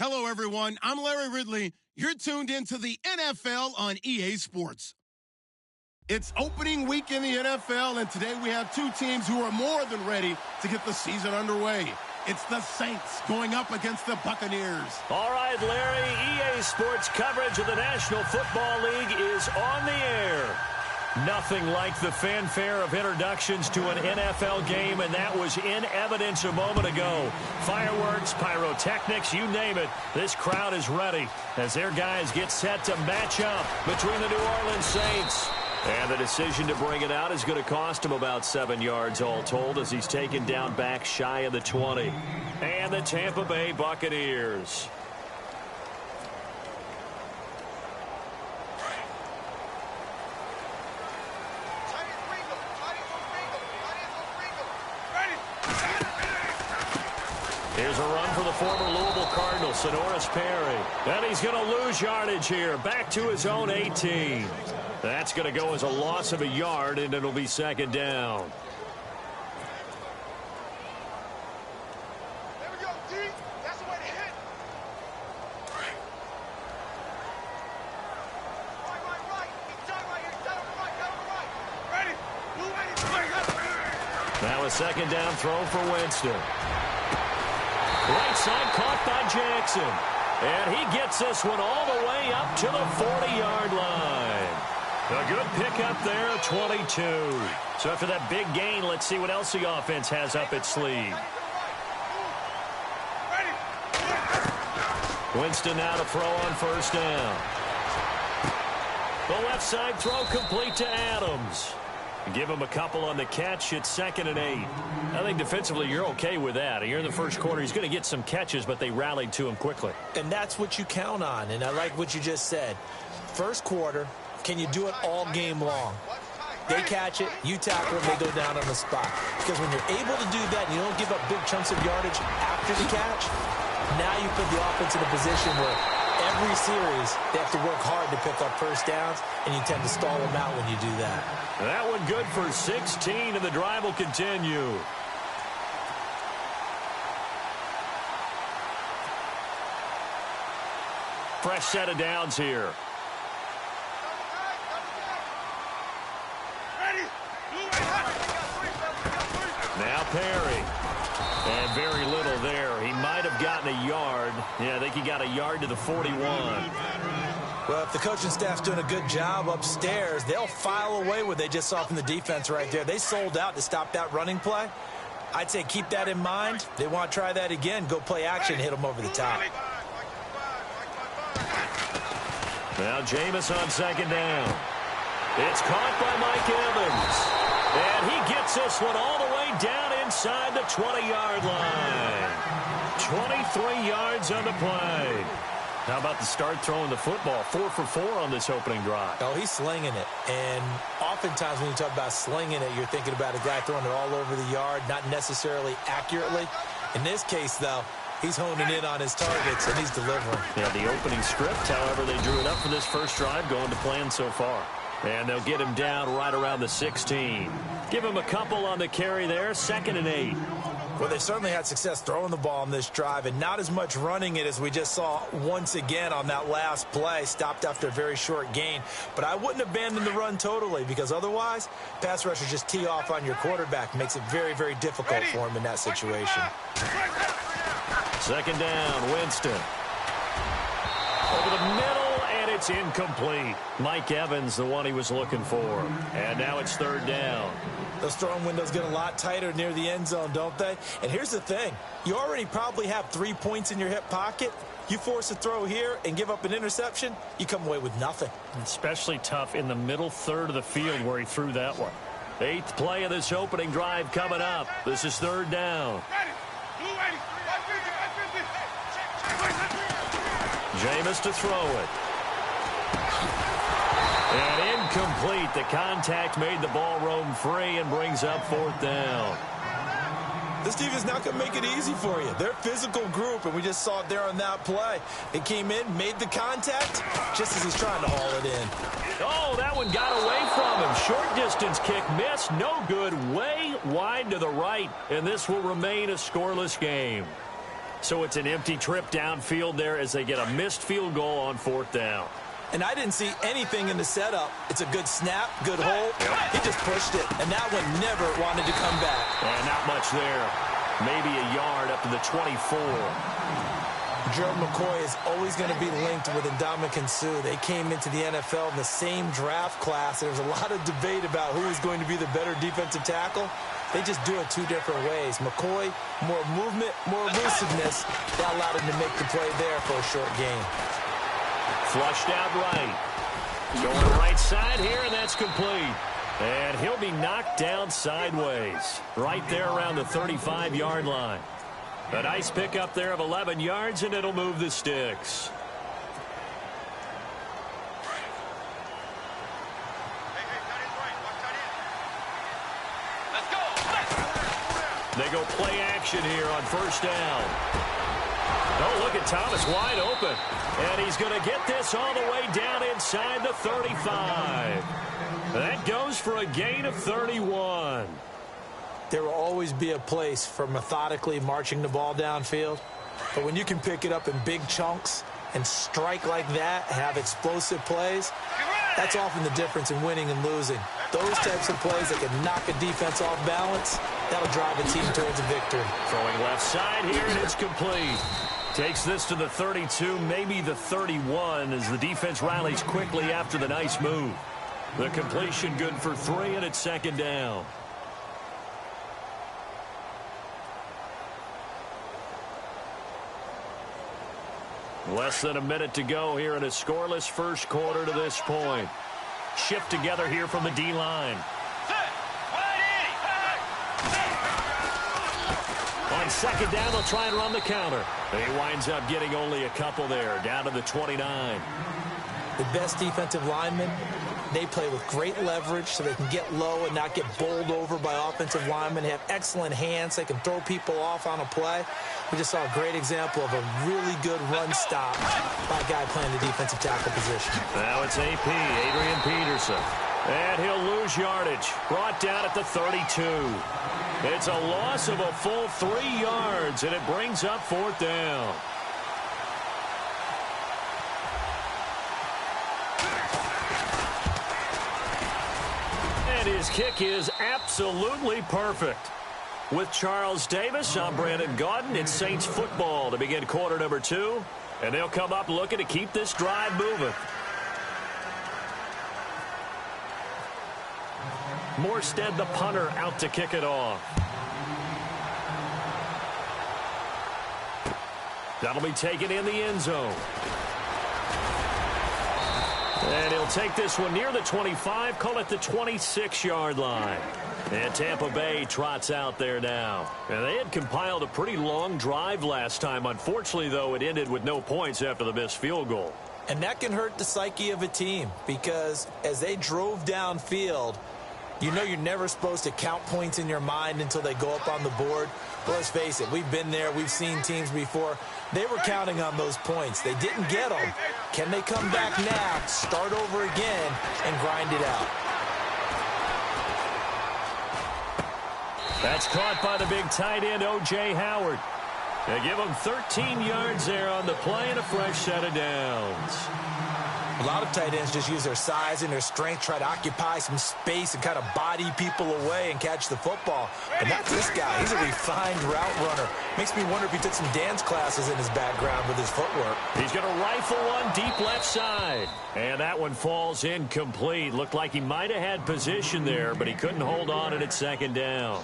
Hello, everyone. I'm Larry Ridley. You're tuned into the NFL on EA Sports. It's opening week in the NFL, and today we have two teams who are more than ready to get the season underway. It's the Saints going up against the Buccaneers. All right, Larry, EA Sports coverage of the National Football League is on the air. Nothing like the fanfare of introductions to an NFL game, and that was in evidence a moment ago. Fireworks, pyrotechnics, you name it. This crowd is ready as their guys get set to match up between the New Orleans Saints. And the decision to bring it out is going to cost him about 7 yards all told as he's taken down back shy of the 20. And the Tampa Bay Buccaneers. Here's a run for the former Louisville Cardinal, Sonoris Perry. And he's going to lose yardage here, back to his own 18. That's going to go as a loss of a yard, and it'll be second down. There we go, D. That's the way to hit. Right. He's done right here. He's done right. Ready. Now a second down throw for Winston. Right side caught by Jackson. And he gets this one all the way up to the 40-yard line. A good pickup there, 22. So after that big gain, let's see what else the offense has up its sleeve. Winston now to throw on first down. The left side throw complete to Adams. Give him a couple on the catch. It's 2nd and 8. I think defensively you're okay with that. Here in the first quarter, he's going to get some catches, but they rallied to him quickly. And that's what you count on, and I like what you just said. First quarter, can you do it all game long? They catch it, you tackle them, they go down on the spot. Because when you're able to do that and you don't give up big chunks of yardage after the catch, now you put the offense in a position where every series they have to work hard to pick up first downs, and you tend to stall them out when you do that. That one good for 16, and the drive will continue. Fresh set of downs here. Now Perry. And very little there. He might have gotten a yard. Yeah, I think he got a yard to the 41. Well, if the coaching staff's doing a good job upstairs, they'll file away what they just saw from the defense right there. They sold out to stop that running play. I'd say keep that in mind. They want to try that again. Go play action, hit them over the top. Now Jameis on second down. It's caught by Mike Evans. And he gets this one all the way down inside the 20-yard line. 23 yards on the play. How about the start throwing the football? 4 for 4 on this opening drive. Oh, he's slinging it. And oftentimes when you talk about slinging it, you're thinking about a guy throwing it all over the yard, not necessarily accurately. In this case, though, he's honing in on his targets, and he's delivering. Yeah, the opening script, however, they drew it up for this first drive, going to plan so far. And they'll get him down right around the 16. Give him a couple on the carry there, 2nd and 8. Well, they certainly had success throwing the ball on this drive, and not as much running it as we just saw once again on that last play. Stopped after a very short gain. But I wouldn't abandon the run totally, because otherwise, pass rushers just tee off on your quarterback. Makes it very, very difficult for him in that situation. Second down, Winston. Over the middle, and it's incomplete. Mike Evans, the one he was looking for. And now it's 3rd down. Those throwing windows get a lot tighter near the end zone, don't they? And here's the thing. You already probably have 3 points in your hip pocket. You force a throw here and give up an interception, you come away with nothing. Especially tough in the middle third of the field where he threw that one. 8th play of this opening drive coming up. This is 3rd down. Jameis to throw it. And incomplete. The contact made the ball roam free and brings up 4th down. This team is not going to make it easy for you. They're a physical group, and we just saw it there on that play. It came in, made the contact, just as he's trying to haul it in. Oh, that one got away from him. Short distance kick missed. No good. Way wide to the right, and this will remain a scoreless game. So it's an empty trip downfield there as they get a missed field goal on 4th down. And I didn't see anything in the setup. It's a good snap, good hole. He just pushed it, and that one never wanted to come back. And not much there. Maybe a yard up to the 24. Gerald McCoy is always going to be linked with Ndamukong Suh. They came into the NFL in the same draft class. There's a lot of debate about who is going to be the better defensive tackle. They just do it two different ways. McCoy, more movement, more elusiveness. That allowed him to make the play there for a short gain. Flushed out right. Going to the right side here, and that's complete. And he'll be knocked down sideways. Right there around the 35-yard line. A nice pickup there of 11 yards, and it'll move the sticks. They go play action here on 1st down. Oh, look at Thomas wide open. And he's going to get this all the way down inside the 35. That goes for a gain of 31. There will always be a place for methodically marching the ball downfield. But when you can pick it up in big chunks and strike like that, have explosive plays, that's often the difference in winning and losing. Those types of plays that can knock a defense off balance, that'll drive a team towards a victory. Throwing left side here, and it's complete. Takes this to the 32, maybe the 31, as the defense rallies quickly after the nice move. The completion good for 3, and it's 2nd down. Less than a minute to go here in a scoreless first quarter to this point. Shift together here from the D-line. On 2nd down, they'll try and run the counter. And he winds up getting only a couple there, down to the 29. The best defensive linemen, they play with great leverage so they can get low and not get bowled over by offensive linemen. They have excellent hands. They can throw people off on a play. We just saw a great example of a really good run stop by a guy playing the defensive tackle position. Now it's AP, Adrian Peterson. And he'll lose yardage. Brought down at the 32. It's a loss of a full 3 yards, and it brings up 4th down. And his kick is absolutely perfect. With Charles Davis, I'm Brandon Gaudin. It's Saints football to begin quarter number 2. And they'll come up looking to keep this drive moving. Morstead, the punter, out to kick it off. That'll be taken in the end zone. And he'll take this one near the 25, call it the 26-yard line. And Tampa Bay trots out there now. And they had compiled a pretty long drive last time. Unfortunately, though, it ended with no points after the missed field goal. And that can hurt the psyche of a team because as they drove downfield, you know you're never supposed to count points in your mind until they go up on the board. But let's face it, we've been there. We've seen teams before. They were counting on those points. They didn't get them. Can they come back now, start over again, and grind it out? That's caught by the big tight end, O.J. Howard. They give him 13 yards there on the play and a fresh set of downs. A lot of tight ends just use their size and their strength, try to occupy some space and kind of body people away and catch the football. But not this guy. He's a refined route runner. Makes me wonder if he took some dance classes in his background with his footwork. He's going to rifle one deep left side. And that one falls incomplete. Looked like he might have had position there, but he couldn't hold on it at 2nd down.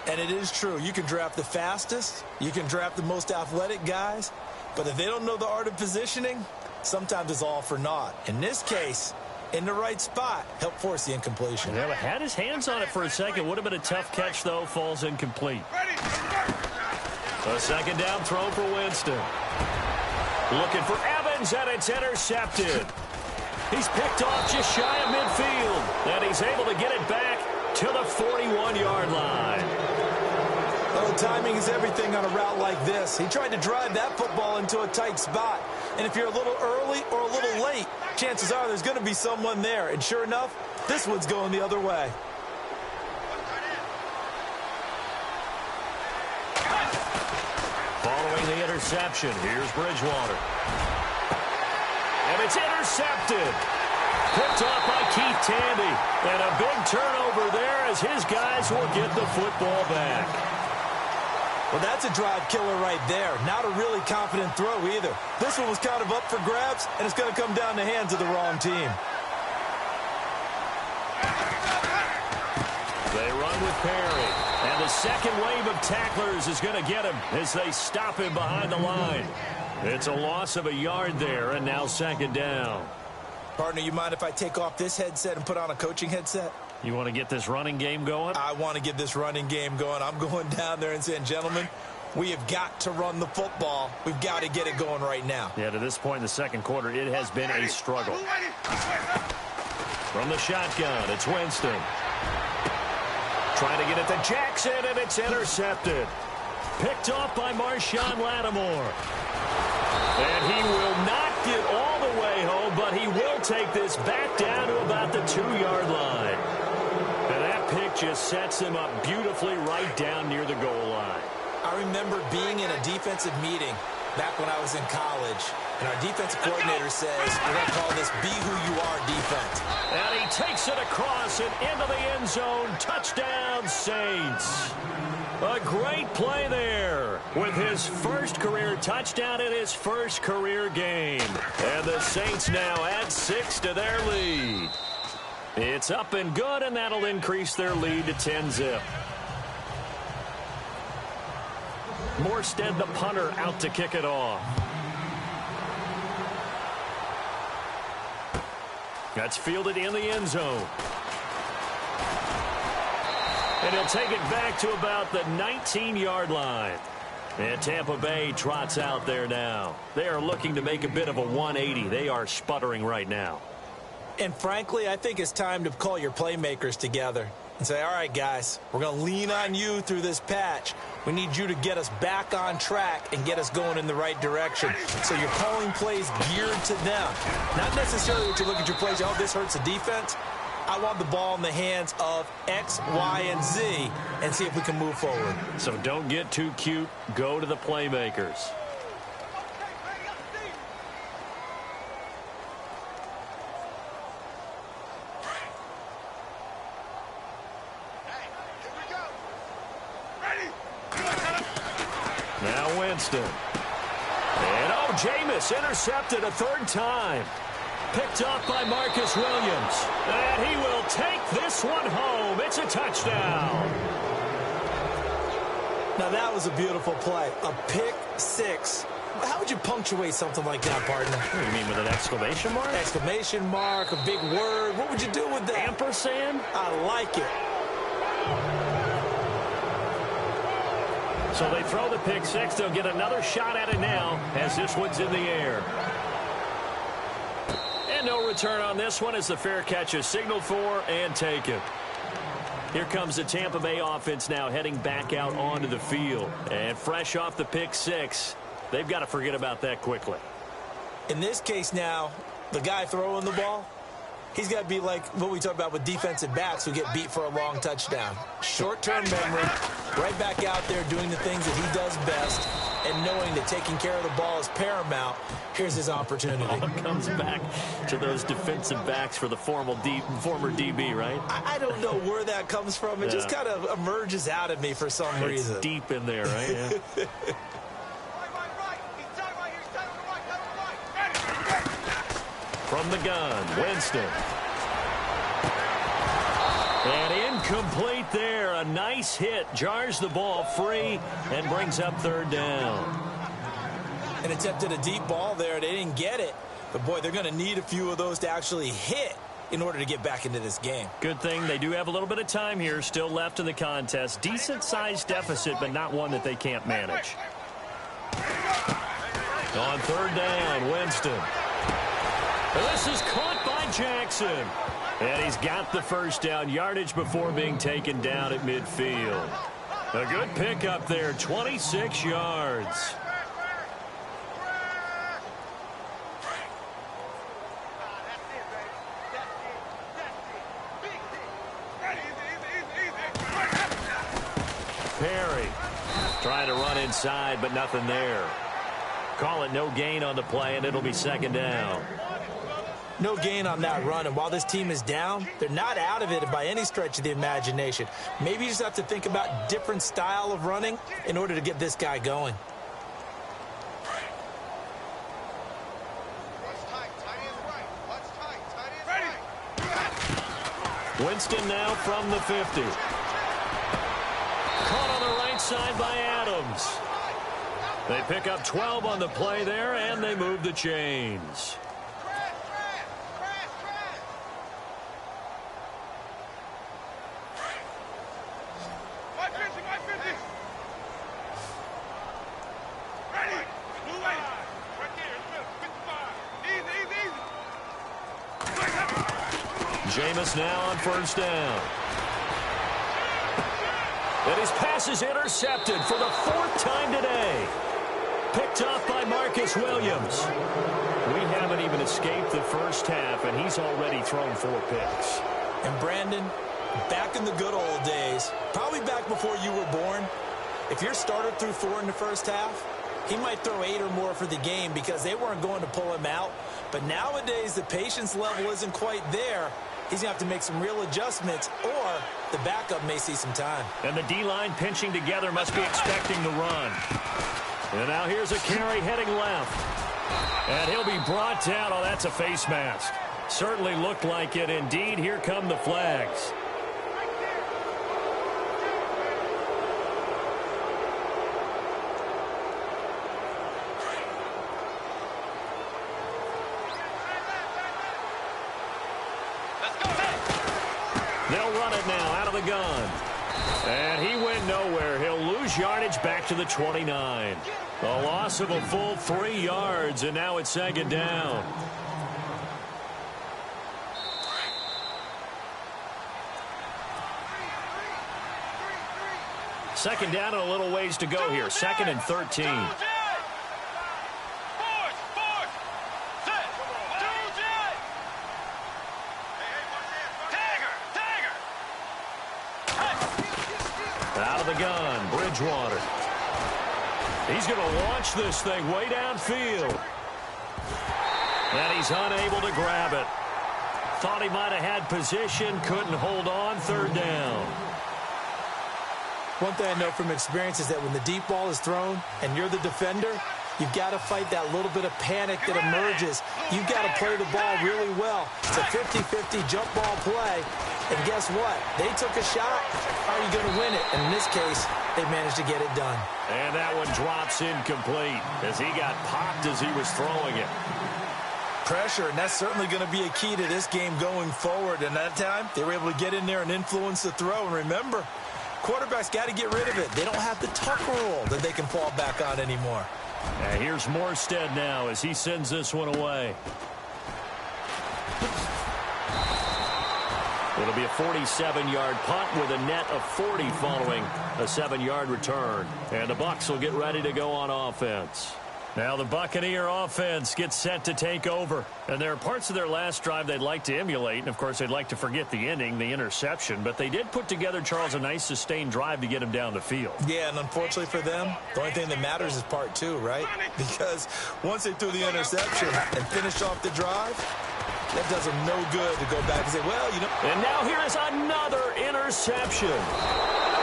And it is true. You can draft the fastest. You can draft the most athletic guys. But if they don't know the art of positioning, sometimes it's all for naught. In this case, in the right spot, helped force the incompletion. Yeah, had his hands on it for a second. Would have been a tough catch, though. Falls incomplete. A 2nd down throw for Winston. Looking for Evans, and it's intercepted. He's picked off just shy of midfield. And he's able to get it back to the 41-yard line. Oh, timing is everything on a route like this. He tried to drive that football into a tight spot. And if you're a little early or a little late, chances are there's going to be someone there. And sure enough, this one's going the other way. interception. Here's Bridgewater. And it's intercepted. Picked off by Keith Tandy. And a big turnover there as his guys will get the football back. Well, that's a drive killer right there. Not a really confident throw either. This one was kind of up for grabs, and it's going to come down the hands of the wrong team. They run with Perry. And the second wave of tacklers is going to get him as they stop him behind the line. It's a loss of a yard there, and now second down. Partner, you mind if I take off this headset and put on a coaching headset? You want to get this running game going? I want to get this running game going. I'm going down there and saying, gentlemen, we have got to run the football. We've got to get it going right now. Yeah, to this point in the second quarter, it has been a struggle. From the shotgun, it's Winston. Trying to get it to Jackson, and it's intercepted. Picked off by Marshawn Lattimore. And he will not get all the way home, but he will take this back down to about the 2-yard line. And that pick just sets him up beautifully right down near the goal line. I remember being in a defensive meeting back when I was in college, and our defensive coordinator says, we're going to call this Be Who You Are defense. And he takes it across and into the end zone. Touchdown, Saints. A great play there with his first career touchdown in his first career game. And the Saints now add 6 to their lead. It's up and good, and that'll increase their lead to 10-zip. Morstead, the punter, out to kick it off. That's fielded in the end zone. And he'll take it back to about the 19-yard line. And Tampa Bay trots out there now. They are looking to make a bit of a 180. They are sputtering right now. And frankly, I think it's time to call your playmakers together and say, all right, guys, we're going to lean on you through this patch. We need you to get us back on track and get us going in the right direction. So you're calling plays geared to them. Not necessarily that you look at your plays, oh, this hurts the defense. I want the ball in the hands of X, Y, and Z and see if we can move forward. So don't get too cute. Go to the playmakers. Now Winston. And Jameis intercepted a third time. Picked off by Marcus Williams. And he will take this one home. It's a touchdown. Now that was a beautiful play. A pick six. How would you punctuate something like that, partner? What do you mean, with an exclamation mark? Exclamation mark, a big word. What would you do with that? Ampersand? I like it. So they throw the pick six. They'll get another shot at it now as this one's in the air. And no return on this one as the fair catch is signaled for and taken. Here comes the Tampa Bay offense now heading back out onto the field. And fresh off the pick six, they've got to forget about that quickly. In this case now, the guy throwing the ball, he's got to be like what we talk about with defensive backs who get beat for a long touchdown. Short-term memory, right back out there doing the things that he does best, and knowing that taking care of the ball is paramount. Here's his opportunity. All comes back to those defensive backs for the former DB, right? I don't know where that comes from. It just kind of emerges out of me for some reason. It's deep in there, right? Yeah. From the gun, Winston. And incomplete there. A nice hit. Jars the ball free and brings up third down. And attempted a deep ball there. They didn't get it. But, boy, they're going to need a few of those to actually hit in order to get back into this game. Good thing they do have a little bit of time here still left in the contest. Decent-sized deficit, but not one that they can't manage. On third down, Winston. This is caught by Jackson. And he's got the first down yardage before being taken down at midfield. A good pickup there, 26 yards. Perry trying to run inside, but nothing there. Call it no gain on the play, and it'll be second down. No gain on that run, and while this team is down, they're not out of it by any stretch of the imagination. Maybe you just have to think about different style of running in order to get this guy going. Winston now from the 50. Caught on the right side by Adams. They pick up 12 on the play there, and they move the chains. Jameis now on first down. And his pass is intercepted for the 4th time today. Picked off by Marcus Williams. We haven't even escaped the first half, and he's already thrown 4 picks. And Brandon, back in the good old days, probably back before you were born, if your starter threw 4 in the first half, he might throw 8 or more for the game because they weren't going to pull him out. But nowadays, the patience level isn't quite there. He's going to have to make some real adjustments, or the backup may see some time. And the D-line pinching together must be expecting the run. And now here's a carry heading left. And he'll be brought down. Oh, that's a face mask. Certainly looked like it. Indeed, here come the flags. They'll run it now out of the gun. And he went nowhere. He'll lose yardage back to the 29. A loss of a full 3 yards, and now it's second down. Second down and a little ways to go here. 2nd and 13. Out of the gun, Bridgewater. He's going to launch this thing way downfield. And he's unable to grab it. Thought he might have had position, couldn't hold on, 3rd down. One thing I know from experience is that when the deep ball is thrown and you're the defender, you've got to fight that little bit of panic that emerges. You've got to play the ball really well. It's a 50-50 jump ball play. And guess what? They took a shot. Are you going to win it? And in this case, they managed to get it done. And that one drops incomplete as he got popped as he was throwing it. Pressure, and that's certainly going to be a key to this game going forward. And that time, they were able to get in there and influence the throw. And remember, quarterbacks got to get rid of it. They don't have the tuck rule that they can fall back on anymore. And here's Morstead now as he sends this one away. It'll be a 47-yard punt with a net of 40 following a 7-yard return. And the Bucs will get ready to go on offense. Now the Buccaneer offense gets set to take over. And there are parts of their last drive they'd like to emulate. And, of course, they'd like to forget the ending, the interception. But they did put together, Charles, a nice sustained drive to get him down the field. Yeah, and unfortunately for them, the only thing that matters is part 2, right? Because once they threw the interception and finished off the drive, that does them no good to go back and say, well, you know. And now here is another interception.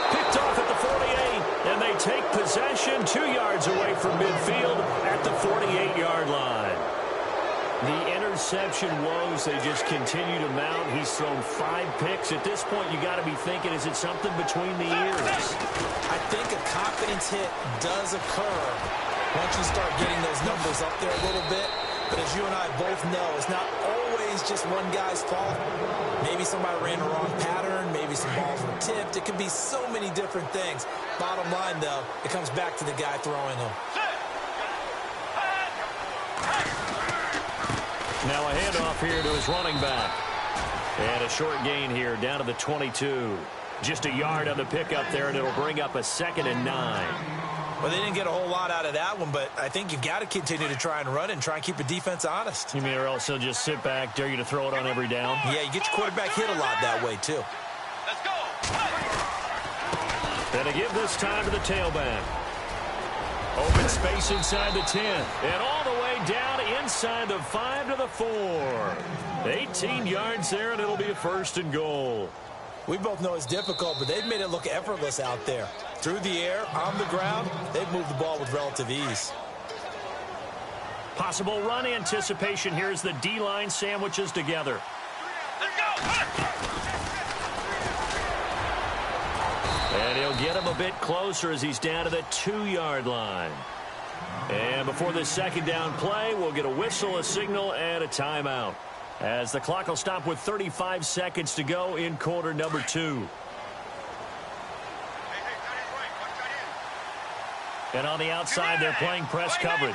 Picked off at the 48, and they take possession 2 yards away from midfield at the 48-yard line. The interception woes, they just continue to mount. He's thrown 5 picks. At this point, you got to be thinking, is it something between the ears? I think a confidence hit does occur once you start getting those numbers up there a little bit. But as you and I both know, it's not always just one guy's fault. Maybe somebody ran the wrong pattern. Maybe some balls were tipped. It could be so many different things. Bottom line, though, it comes back to the guy throwing them. Now a handoff here to his running back. And a short gain here down to the 22. Just a yard on the pickup there, and it'll bring up a 2nd and 9. Well, they didn't get a whole lot out of that one, but I think you've got to continue to try and run it and try and keep the defense honest. You mean, or else they'll just sit back, dare you to throw it on every down? Yeah, you get your quarterback hit a lot that way, too. Let's go. And to give this time to the tailback. Open space inside the 10. And all the way down inside the 5 to the 4. 18 yards there, and it'll be a 1st and goal. We both know it's difficult, but they've made it look effortless out there. Through the air, on the ground, they've moved the ball with relative ease. Possible run anticipation here as the D-line sandwiches together. Let's go! And he'll get him a bit closer as he's down to the 2-yard line. And before this second down play, we'll get a whistle, a signal, and a timeout, as the clock will stop with 35 seconds to go in quarter number 2. And on the outside, they're playing press coverage.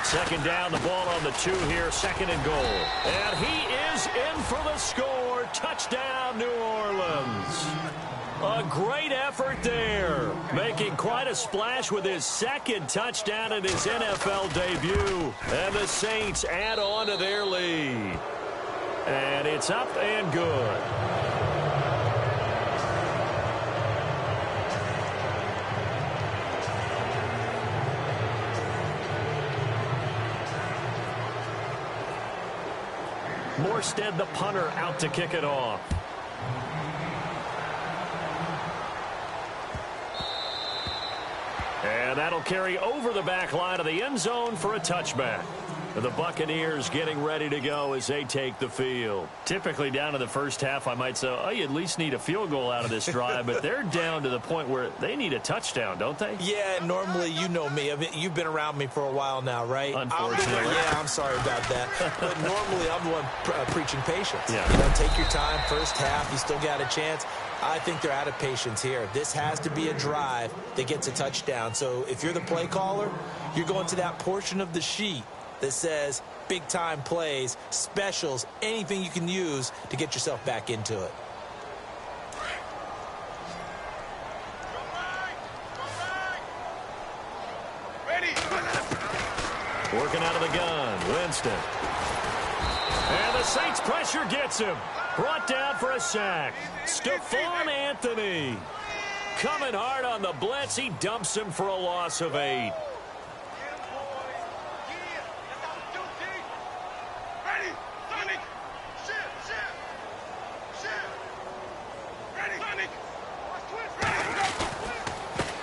Second down, the ball on the 2 here, 2nd and goal. And he is in for the score. Touchdown, New Orleans. A great effort there, making quite a splash with his 2nd touchdown in his NFL debut. And the Saints add on to their lead. And it's up and good. Morstead, the punter, out to kick it off. And that'll carry over the back line of the end zone for a touchback. The Buccaneers getting ready to go as they take the field. Typically down to the first half, I might say, oh, you at least need a field goal out of this drive, but they're down to the point where they need a touchdown, don't they? Yeah, normally, you know me. I mean, you've been around me for a while now, right? Unfortunately. I'm sorry about that. But normally, I'm the one preaching patience. Yeah. You know, take your time, first half, you still got a chance. I think they're out of patience here. This has to be a drive that gets a touchdown. So if you're the play caller, you're going to that portion of the sheet that says big-time plays, specials, anything you can use to get yourself back into it. Ready. Working out of the gun, Winston. And the Saints pressure gets him. Brought down for a sack. Stephon Anthony. Coming hard on the blitz. He dumps him for a loss of 8.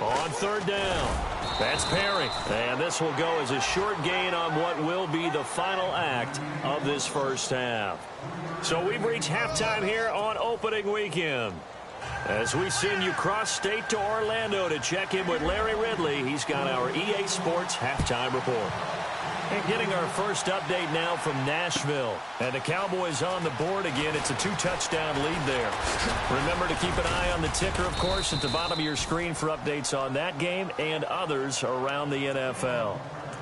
On 3rd down. That's Perry. And this will go as a short gain on what will be the final act of this first half. So we've reached halftime here on opening weekend. As we send you cross-state to Orlando to check in with Larry Ridley, he's got our EA Sports halftime report. And getting our first update now from Nashville. And the Cowboys on the board again. It's a 2-touchdown lead there. Remember to keep an eye on the ticker, of course, at the bottom of your screen for updates on that game and others around the NFL.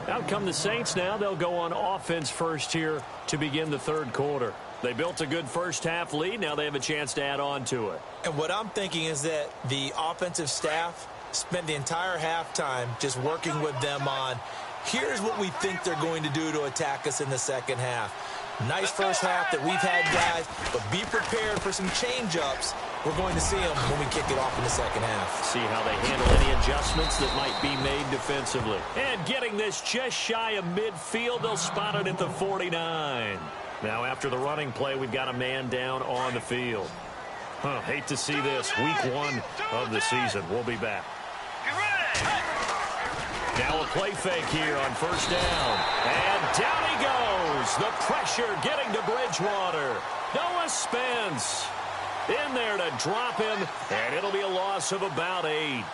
Out come the Saints now. They'll go on offense first here to begin the 3rd quarter. They built a good first half lead. Now they have a chance to add on to it. And what I'm thinking is that the offensive staff spent the entire halftime just working with them on, here's what we think they're going to do to attack us in the second half. Nice first half that we've had, guys, but be prepared for some change-ups. We're going to see them when we kick it off in the second half. See how they handle any adjustments that might be made defensively. And getting this just shy of midfield, they'll spot it at the 49. Now after the running play, we've got a man down on the field. Hate to see this. Week 1 of the season. We'll be back. Now a play fake here on 1st down. And down he goes. The pressure getting to Bridgewater. Noah Spence in there to drop him. And it'll be a loss of about 8.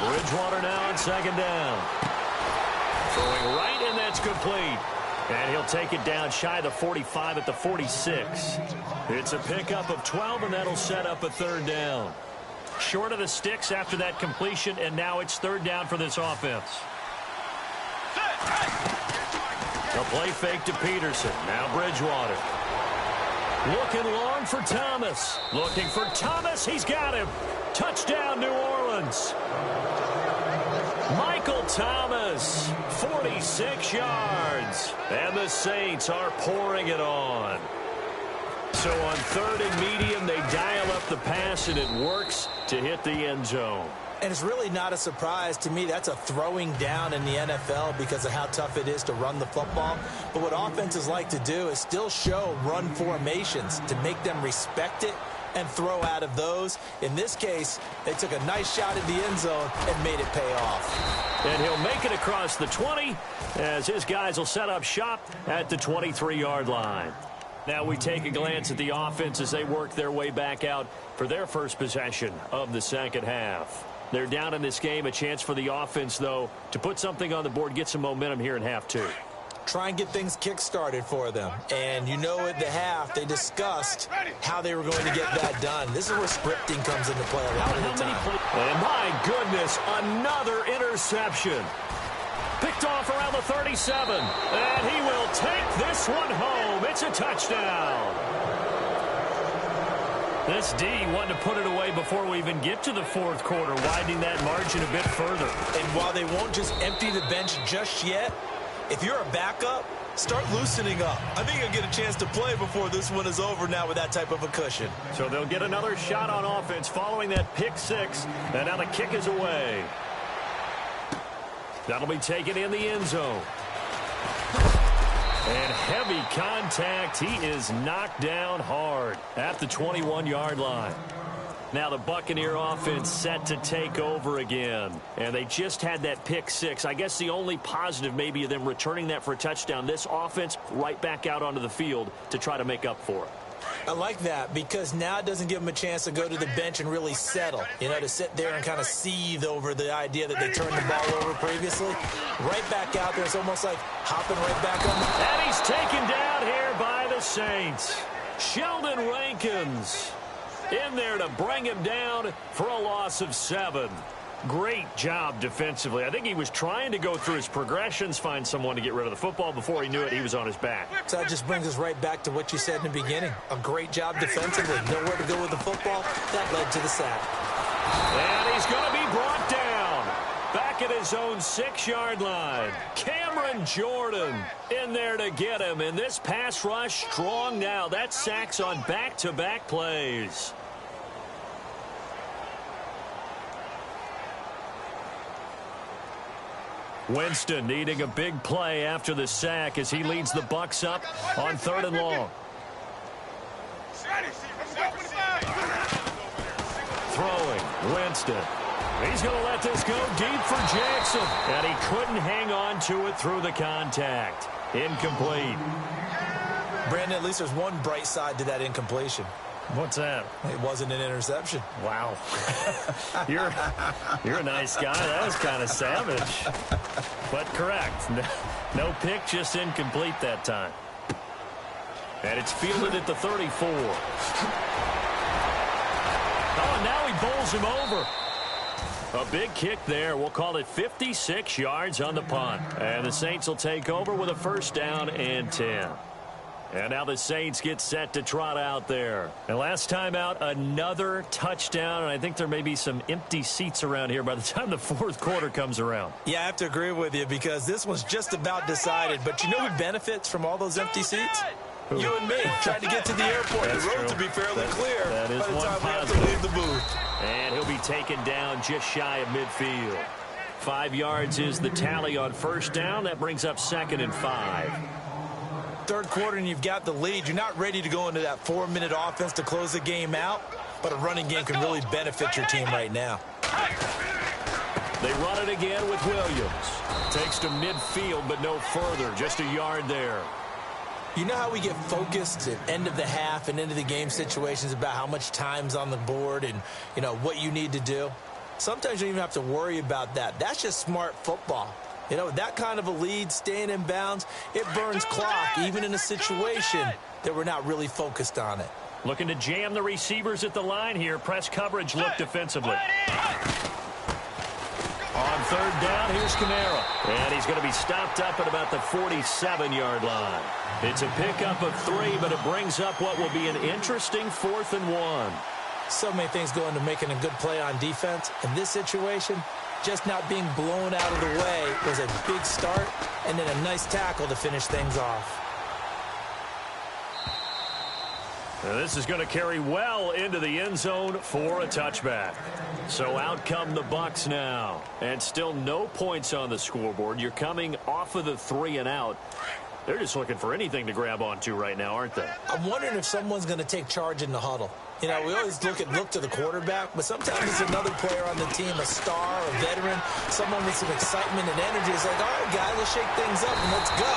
Bridgewater now on 2nd down. Throwing right, and that's complete. And he'll take it down shy of the 45 at the 46. It's a pickup of 12, and that'll set up a 3rd down. Short of the sticks after that completion, and now it's 3rd down for this offense. A play fake to Peterson. Now Bridgewater. Looking long for Thomas. Looking for Thomas. He's got him. Touchdown, New Orleans. Michael Thomas, 46 yards. And the Saints are pouring it on. So on 3rd and medium, they dial up the pass, and it works to hit the end zone. And it's really not a surprise to me. That's a throwing down in the NFL because of how tough it is to run the football. But what offenses like to do is still show run formations to make them respect it and throw out of those. In this case, they took a nice shot at the end zone and made it pay off. And he'll make it across the 20 as his guys will set up shop at the 23-yard line. Now we take a glance at the offense as they work their way back out for their first possession of the second half. They're down in this game. A chance for the offense, though, to put something on the board, get some momentum here in half two. Try and get things kick-started for them. And you know at the half, they discussed how they were going to get that done. This is where scripting comes into play a lot of the time. And my goodness, another interception. Picked off around the 37. And he will take this one home. It's a touchdown. This D wanted to put it away before we even get to the fourth quarter, widening that margin a bit further. And while they won't just empty the bench just yet, if you're a backup, start loosening up. I think you'll get a chance to play before this one is over now with that type of a cushion. So they'll get another shot on offense following that pick six. And now the kick is away. That'll be taken in the end zone. And heavy contact. He is knocked down hard at the 21-yard line. Now the Buccaneer offense set to take over again. And they just had that pick six. I guess the only positive maybe of them returning that for a touchdown. This offense right back out onto the field to try to make up for it. I like that because now it doesn't give them a chance to go to the bench and really settle, to sit there and kind of seethe over the idea that they turned the ball over previously. Right back out there. It's almost like hopping right back on. And he's taken down here by the Saints. Sheldon Rankins in there to bring him down for a loss of 7. Great job defensively. I think he was trying to go through his progressions, find someone to get rid of the football. Before he knew it, he was on his back. So that just brings us right back to what you said in the beginning. A great job defensively. Nowhere to go with the football. That led to the sack. And he's going to be brought down. Back at his own 6-yard line. Cameron Jordan in there to get him. And this pass rush strong now. That sacks on back-to-back plays. Winston needing a big play after the sack as he leads the Bucs up on 3rd and long. Throwing, Winston. He's going to let this go deep for Jackson. And he couldn't hang on to it through the contact. Incomplete. Brandon, at least there's one bright side to that incompletion. What's that? It wasn't an interception. Wow. You're a nice guy. That was kind of savage. But correct. No pick, just incomplete that time. And it's fielded at the 34. Oh, and now he bowls him over. A big kick there. We'll call it 56 yards on the punt. And the Saints will take over with a 1st down and 10. And now the Saints get set to trot out there. And last time out, another touchdown. And I think there may be some empty seats around here by the time the fourth quarter comes around. Yeah, I have to agree with you because this one's just about decided. But you know who benefits from all those empty seats? Who? You and me, trying to get to the airport. That's the road true. to be fairly clear that is by the one time positive. we have to leave the booth. And he'll be taken down just shy of midfield. 5 yards is the tally on 1st down. That brings up 2nd and 5. 3rd quarter and you've got the lead. You're not ready to go into that 4-minute offense to close the game out, but a running game can really benefit your team right now. They run it again with Williams. Takes to midfield, but no further. Just a yard there. You know how we get focused at end of the half and into the game situations about how much time's on the board and, what you need to do? Sometimes you don't even have to worry about that. That's just smart football. With that kind of a lead, staying in bounds, it burns clock, even in a situation that we're not really focused on it. Looking to jam the receivers at the line here. Press coverage, look defensively. On 3rd down, here's Kamara. And he's going to be stopped up at about the 47-yard line. It's a pickup of 3, but it brings up what will be an interesting 4th and 1. So many things go into making a good play on defense. In this situation, just not being blown out of the way was a big start, and then a nice tackle to finish things off. And this is going to carry well into the end zone for a touchback. So out come the Bucs now. And still no points on the scoreboard. You're coming off of the 3 and out. They're just looking for anything to grab onto right now, aren't they? I'm wondering if someone's going to take charge in the huddle. You know, we always look to the quarterback, but sometimes it's another player on the team, a star, a veteran, someone with some excitement and energy. It's like, all right, guys, let's shake things up and let's go,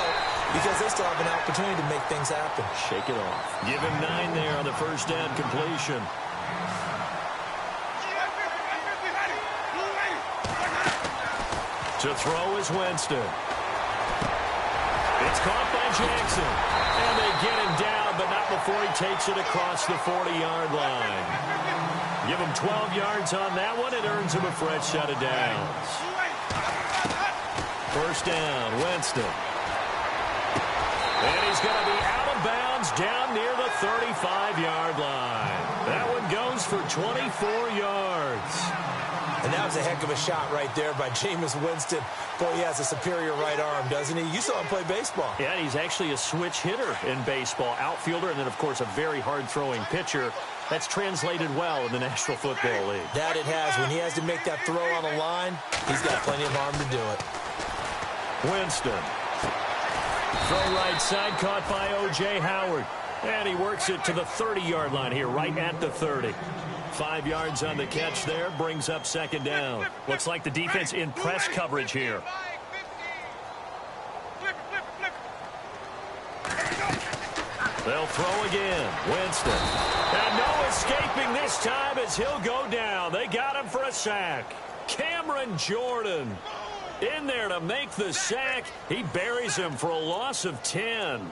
because they still have an opportunity to make things happen. Shake it off. Give him 9 there on the first down completion. To throw is Winston. It's caught by Jackson. And they get him down, but not before he takes it across the 40-yard line. Give him 12 yards on that one. It earns him a fresh set of downs. First down, Winston. And he's going to be out of bounds down near the 35-yard line. That one goes for 24 yards. And that was a heck of a shot right there by Jameis Winston. Boy, he has a superior right arm, doesn't he? You saw him play baseball. Yeah, he's actually a switch hitter in baseball. Outfielder, and then, of course, a very hard-throwing pitcher. That's translated well in the National Football League. That it has. When he has to make that throw on a line, he's got plenty of arm to do it. Winston. Throw right side, caught by O.J. Howard. And he works it to the 30-yard line here, right at the 30. 5 yards on the catch there, brings up second down. Looks like the defense in press coverage here. They'll throw again. Winston. And no escaping this time as he'll go down. They got him for a sack. Cameron Jordan in there to make the sack. He buries him for a loss of 10.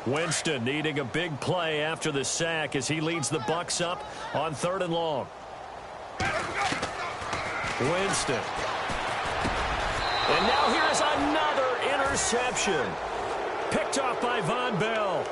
Winston needing a big play after the sack as he leads the Bucs up on 3rd and long. Winston. And now here's another interception. Picked off by Von Bell.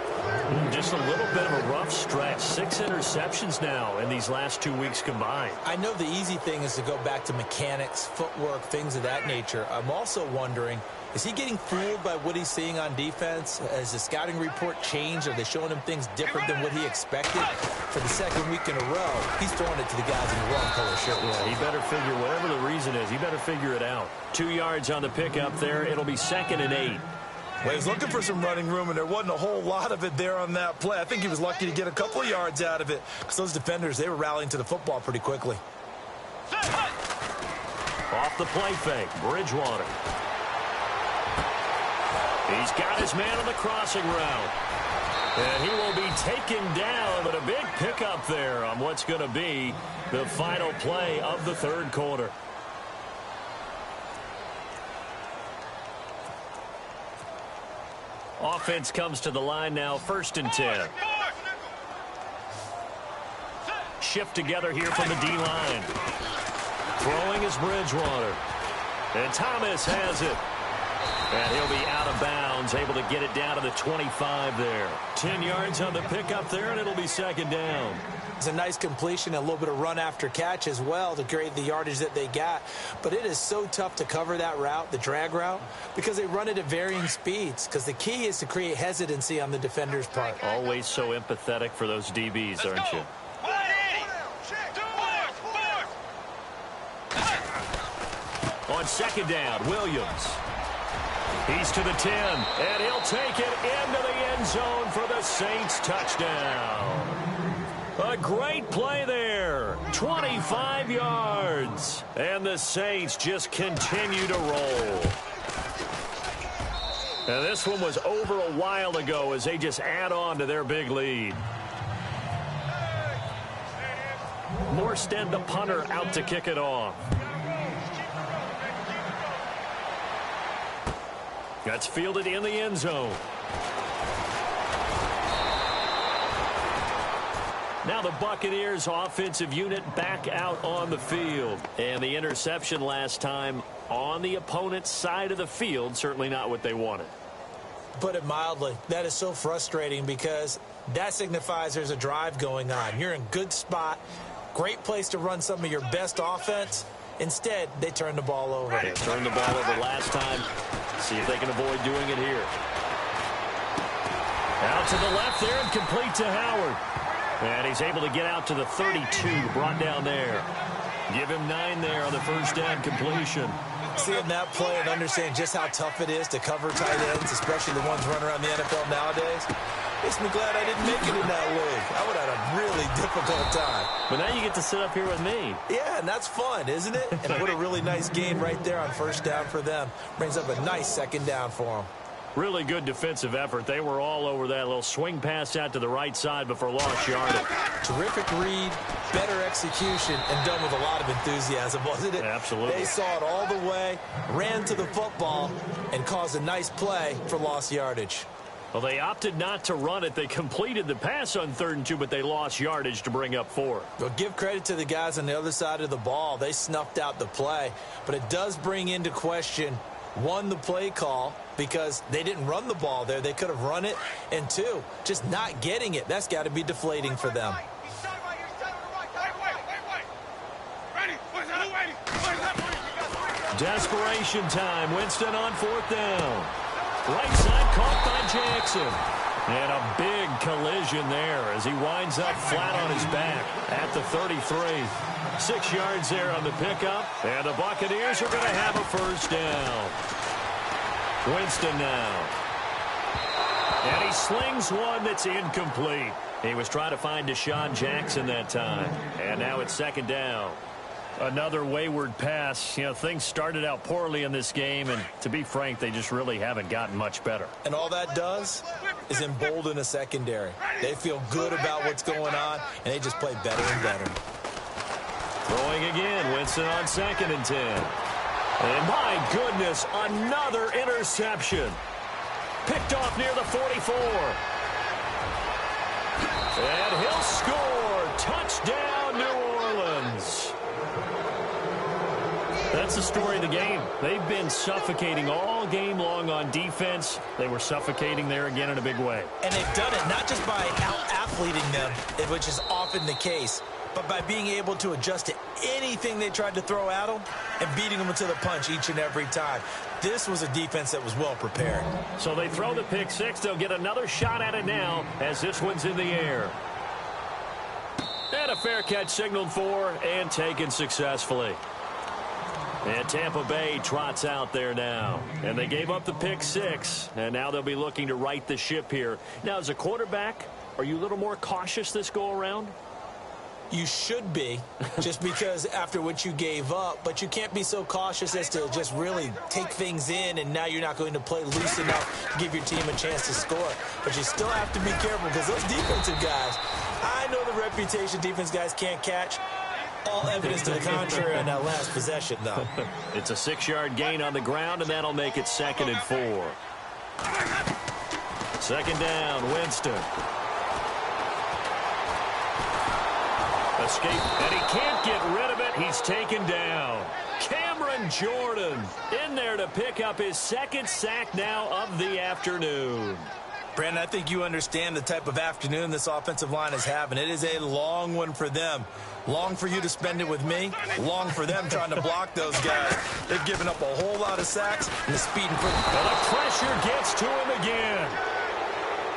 Just a little bit of a rough stretch. 6 interceptions now in these last 2 weeks combined. I know the easy thing is to go back to mechanics, footwork, things of that nature. I'm also wondering, is he getting fooled by what he's seeing on defense? Has the scouting report changed? Are they showing him things different than what he expected? For the second week in a row, he's throwing it to the guys in the wrong color shirt. Yeah, he better figure, whatever the reason is, he better figure it out. 2 yards on the pickup there. It'll be 2nd and 8. Well, he was looking for some running room, and there wasn't a whole lot of it there on that play. I think he was lucky to get a couple of yards out of it, because those defenders, they were rallying to the football pretty quickly. Off the play fake, Bridgewater. He's got his man on the crossing route. And he will be taken down, but a big pickup there on what's going to be the final play of the 3rd quarter. Offense comes to the line now, 1st and 10. Shift together here from the D-line. Throwing is Bridgewater. And Thomas has it. And he'll be out of bounds, able to get it down to the 25 there. 10 yards on the pickup there, and it'll be 2nd down. It's a nice completion, a little bit of run after catch as well to create the yardage that they got. But it is so tough to cover that route, the drag route, because they run it at varying speeds. Because the key is to create hesitancy on the defender's part. Always so empathetic for those DBs, aren't you? On 2nd down, Williams. He's to the 10, and he'll take it into the end zone for the Saints touchdown. A great play there. 25 yards. And the Saints just continue to roll. And this one was over a while ago as they just add on to their big lead. Morstead, the punter, out to kick it off. That's fielded in the end zone. Now the Buccaneers offensive unit back out on the field. And the interception last time on the opponent's side of the field, certainly not what they wanted. Put it mildly, that is so frustrating because that signifies there's a drive going on. You're in good spot, great place to run some of your best offense. Instead, they turn the ball over. They turned the ball over last time. See if they can avoid doing it here. Out to the left there and complete to Howard. And he's able to get out to the 32, brought down there. Give him 9 there on the first down completion. Seeing that play and understanding just how tough it is to cover tight ends, especially the ones running around the NFL nowadays, makes me glad I didn't make it in that league. I would have had a really difficult time. But now you get to sit up here with me. Yeah, and that's fun, isn't it? And what a really nice game right there on first down for them. Brings up a nice second down for them. Really good defensive effort. They were all over that little swing pass out to the right side before lost yardage. Terrific read, better execution, and done with a lot of enthusiasm, wasn't it? Absolutely. They saw it all the way, ran to the football, and caused a nice play for lost yardage. Well, they opted not to run it. They completed the pass on 3rd and 2, but they lost yardage to bring up 4. Well, give credit to the guys on the other side of the ball. They snuffed out the play, but it does bring into question, 1, the play call, because they didn't run the ball there. They could have run it. And 2, just not getting it. That's got to be deflating for them. Desperation time. Winston on 4th down. Right side caught by Jackson. And a big collision there as he winds up flat on his back at the 33. 6 yards there on the pickup. And the Buccaneers are going to have a first down. Winston now. And he slings one that's incomplete. He was trying to find Deshaun Jackson that time. And now it's 2nd down. Another wayward pass. You know, things started out poorly in this game, and to be frank, they just really haven't gotten much better. And all that does is embolden a secondary. They feel good about what's going on, and they just play better and better. Throwing again. Winston on 2nd and 10. And my goodness, another interception. Picked off near the 44. And he'll score. Touchdown, New Orleans. That's the story of the game. They've been suffocating all game long on defense. They were suffocating there again in a big way. And they've done it not just by out-athleting them, which is often the case, but by being able to adjust to anything they tried to throw at them and beating them to the punch each and every time. This was a defense that was well prepared. So they throw the pick 6. They'll get another shot at it now as this one's in the air. And a fair catch signaled for and taken successfully. And Tampa Bay trots out there now. And they gave up the pick 6. And now they'll be looking to right the ship here. Now, as a quarterback, are you a little more cautious this go-around? You should be, just because after what you gave up, but you can't be so cautious as to just really take things in, and now you're not going to play loose enough to give your team a chance to score. But you still have to be careful because those defensive guys, I know the reputation defense guys can't catch. All evidence to the contrary on that last possession, though. It's a 6-yard gain on the ground, and that'll make it 2nd and 4. 2nd down, Winston. Escape, and he can't get rid of it. He's taken down. Cameron Jordan in there to pick up his 2nd sack now of the afternoon. Brandon, I think you understand the type of afternoon this offensive line is having. It is a long one for them. Long for you to spend it with me. Long for them trying to block those guys. They've given up a whole lot of sacks, and the speed and quick. Well, the pressure gets to him again.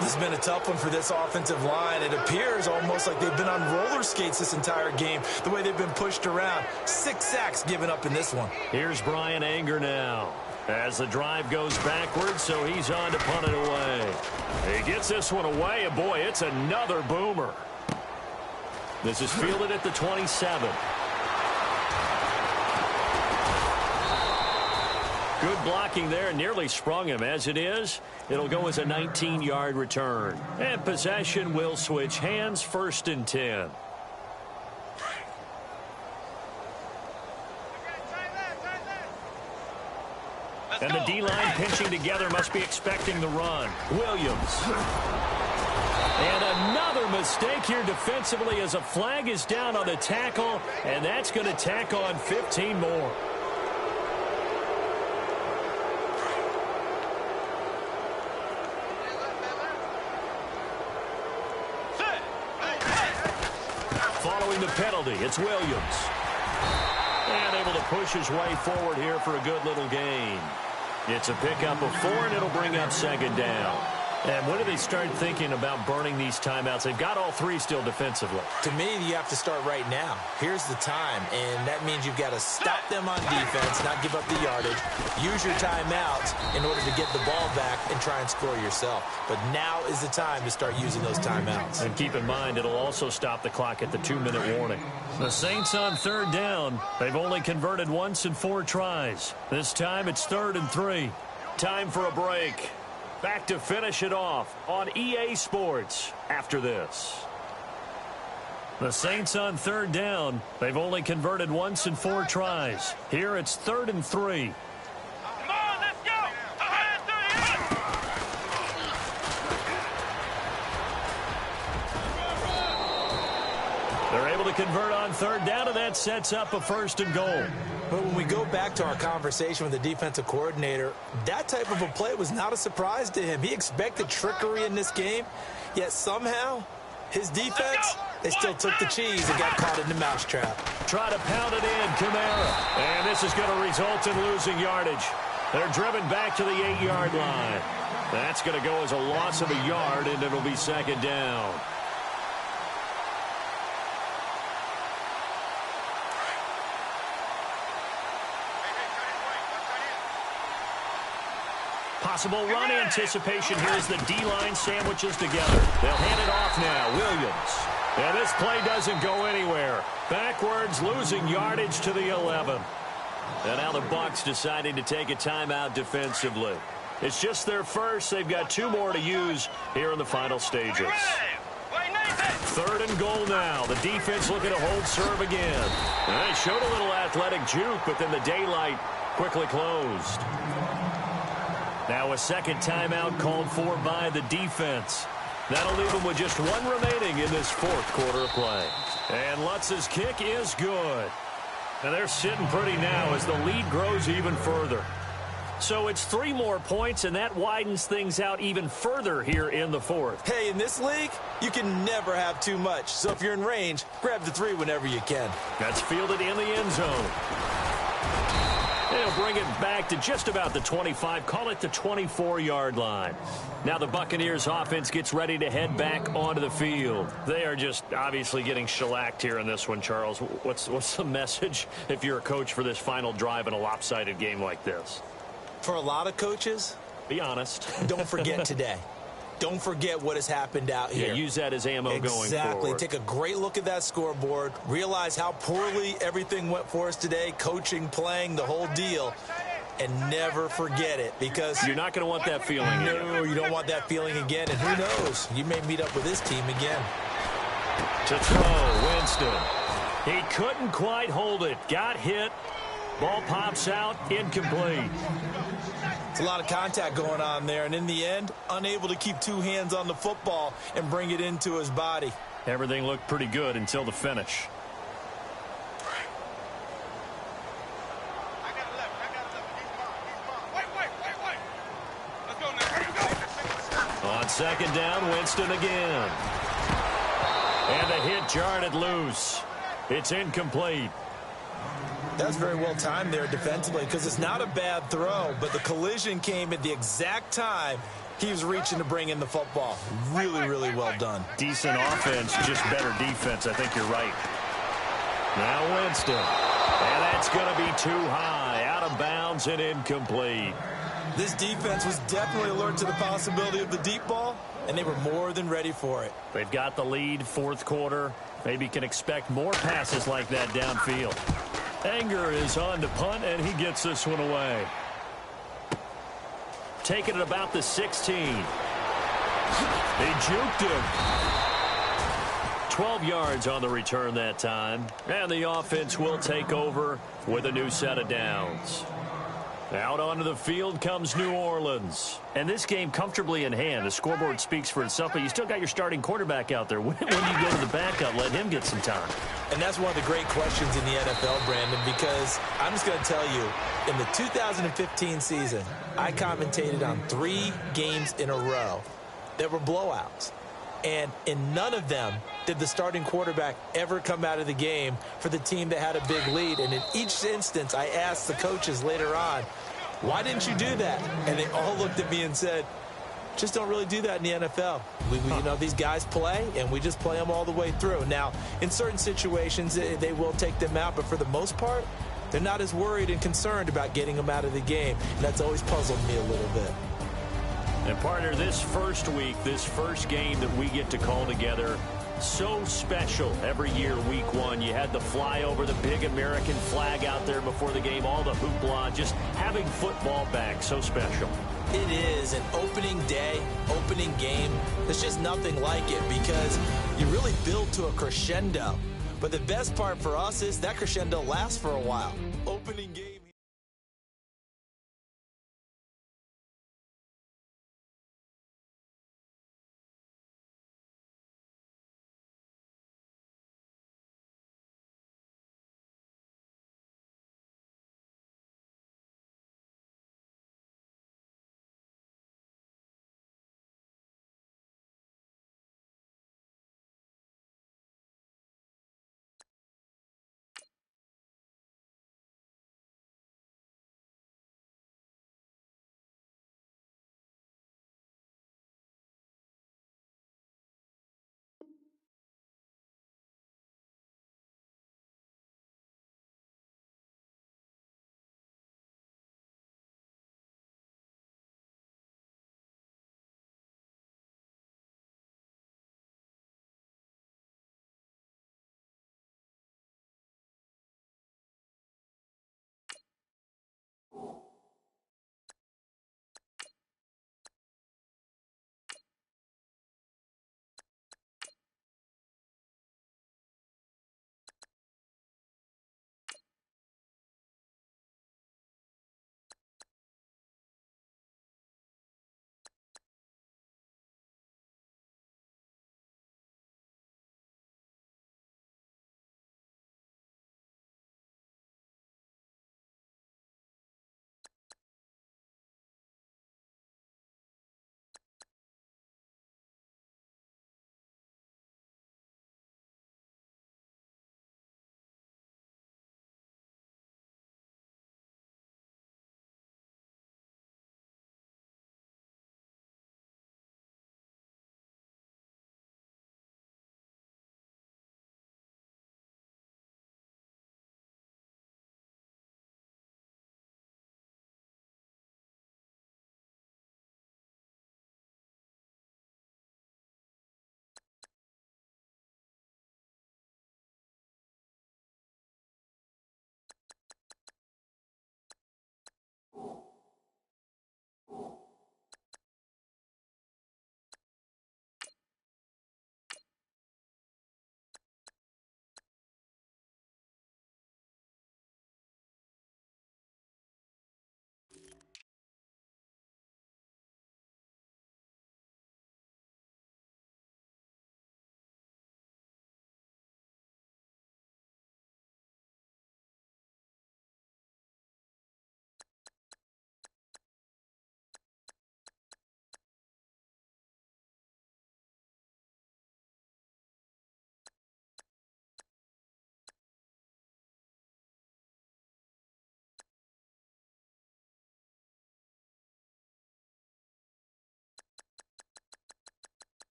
This has been a tough one for this offensive line. It appears almost like they've been on roller skates this entire game, the way they've been pushed around. 6 sacks given up in this one. Here's Brian Anger now as the drive goes backwards, so he's on to punt it away. He gets this one away, and boy, it's another boomer. This is fielded at the 27. Good blocking there, nearly sprung him. As it is, it'll go as a 19-yard return. And possession will switch hands, 1st and 10. And the D-line pinching together must be expecting the run. Williams. And another mistake here defensively as a flag is down on the tackle, and that's going to tack on 15 more. – following the penalty. It's Williams. And able to push his way forward here for a good little gain. It's a pickup of 4, and it'll bring up second down. And when do they start thinking about burning these timeouts? They've got all 3 still defensively. To me, you have to start right now. Here's the time, and that means you've got to stop them on defense, not give up the yardage, use your timeouts in order to get the ball back and try and score yourself. But now is the time to start using those timeouts. And keep in mind, it'll also stop the clock at the 2-minute warning. The Saints on third down. They've only converted once in 4 tries. This time it's 3rd and 3. Time for a break. Back to finish it off on EA Sports after this. The Saints on third down. They've only converted once in 4 tries. Here it's 3rd and 3. Come on, let's go. They're able to convert on third down, and that sets up a 1st and goal. But when we go back to our conversation with the defensive coordinator, that type of a play was not a surprise to him. He expected trickery in this game, yet somehow his defense, they still took the cheese and got caught in the mousetrap. Try to pound it in, Kamara. And this is going to result in losing yardage. They're driven back to the 8-yard line. That's going to go as a loss of a yard, and it'll be second down. Possible run anticipation here as the D-line sandwiches together. They'll hand it off now. Williams. And this play doesn't go anywhere. Backwards, losing yardage to the 11. And now the Bucs deciding to take a timeout defensively. It's just their first. They've got 2 more to use here in the final stages. 3rd and goal now. The defense looking to hold serve again. And they showed a little athletic juke, but then the daylight quickly closed. Now a second timeout called for by the defense. That'll leave them with just 1 remaining in this 4th quarter of play. And Lutz's kick is good. And they're sitting pretty now as the lead grows even further. So it's 3 more points, and that widens things out even further here in the 4th. Hey, in this league, you can never have too much. So if you're in range, grab the 3 whenever you can. That's fielded in the end zone. They'll bring it back to just about the 25, call it the 24-yard line. Now the Buccaneers offense gets ready to head back onto the field. They are just obviously getting shellacked here in this one, Charles. What's the message if you're a coach for this final drive in a lopsided game like this? For a lot of coaches, be honest. Don't forget today. Don't forget what has happened out here. Yeah, use that as ammo going forward. Exactly. Take a great look at that scoreboard. Realize how poorly everything went for us today. Coaching, playing, the whole deal. And never forget it, because you're not going to want that feeling again. No, you don't want that feeling again. And who knows? You may meet up with this team again. To throw, Winston. He couldn't quite hold it. Got hit. Ball pops out, incomplete. It's a lot of contact going on there, and in the end, unable to keep 2 hands on the football and bring it into his body. Everything looked pretty good until the finish. On second down, Winston again. And the hit jarred it loose. It's incomplete. That's very well timed there defensively, because it's not a bad throw, but the collision came at the exact time he was reaching to bring in the football. Really, really well done. Decent offense, just better defense. I think you're right. Now Winston. And that's going to be too high. Out of bounds and incomplete. This defense was definitely alert to the possibility of the deep ball, and they were more than ready for it. They've got the lead, 4th quarter. Maybe can expect more passes like that downfield. Anger is on to punt, and he gets this one away. Taking it about the 16. He juked him. 12 yards on the return that time. And the offense will take over with a new set of downs. Out onto the field comes New Orleans. And this game comfortably in hand. The scoreboard speaks for itself, but you still got your starting quarterback out there. When you go to the backup, let him get some time. And that's one of the great questions in the NFL, Brandon, because I'm just going to tell you, in the 2015 season, I commentated on 3 games in a row that were blowouts. And in none of them did the starting quarterback ever come out of the game for the team that had a big lead. And in each instance, I asked the coaches later on, why didn't you do that? And they all looked at me and said, just don't really do that in the NFL. You know, these guys play, and we just play them all the way through. Now, in certain situations, they will take them out, but for the most part, they're not as worried and concerned about getting them out of the game. And that's always puzzled me a little bit. And partner, this first week, this first game that we get to call together, so special every year, week one. You had the flyover, the big American flag out there before the game, all the hoopla, just having football back, so special. It is an opening day, opening game. There's just nothing like it because you really build to a crescendo. But the best part for us is that crescendo lasts for a while. Opening game.